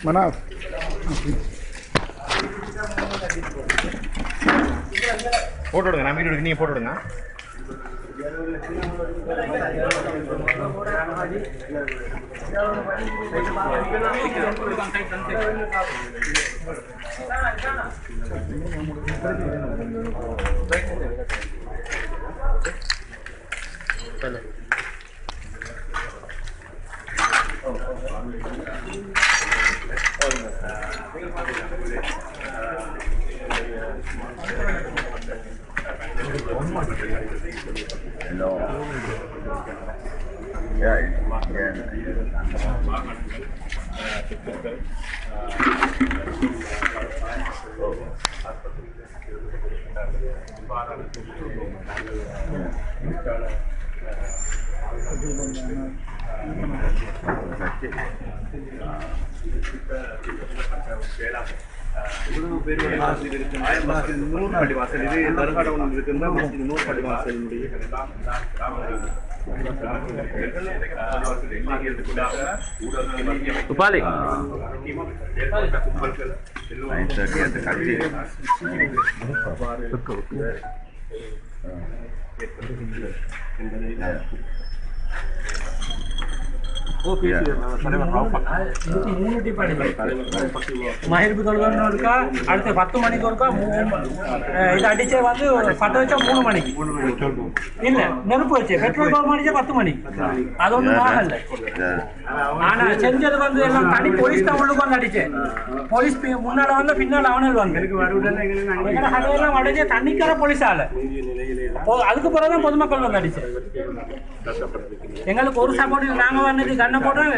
Manaf photo எடுங்க, நான் video எடுக்க, நீங்கள் போட்டோ எடுங்க. Hello. Yeah. Upali. மகிழ்வு தொழுகன்னு இருக்கா, அடுத்து 10 மணிக்கு இருக்கா, இது அடிச்சே வந்து பட்ட வச்சா 3 மணிக்கு இல்ல நெருப்பு வச்சு பெட்ரோல் பம்ப் அடிச்சா 10 மணிக்கு. அது ஒன்றும் ஆகல. ஆனா செஞ்சது வந்து எல்லாம் தனி போலீஸ் தான் உள்ளுக்கு வந்து அடிச்சேன். போலீஸ் முன்னால வந்து பின்னால அவனல் வந்து கடையெல்லாம் அடைஞ்ச தண்ணிக்கார போலீஸ் ஆளு. அதுக்கு பிறகுதான் பொதுமக்கள் வந்து அடிச்சேன். எங்களுக்கு ஒரு சப்போர்ட் நாங்க வந்து கண்ணை போட்டோம்.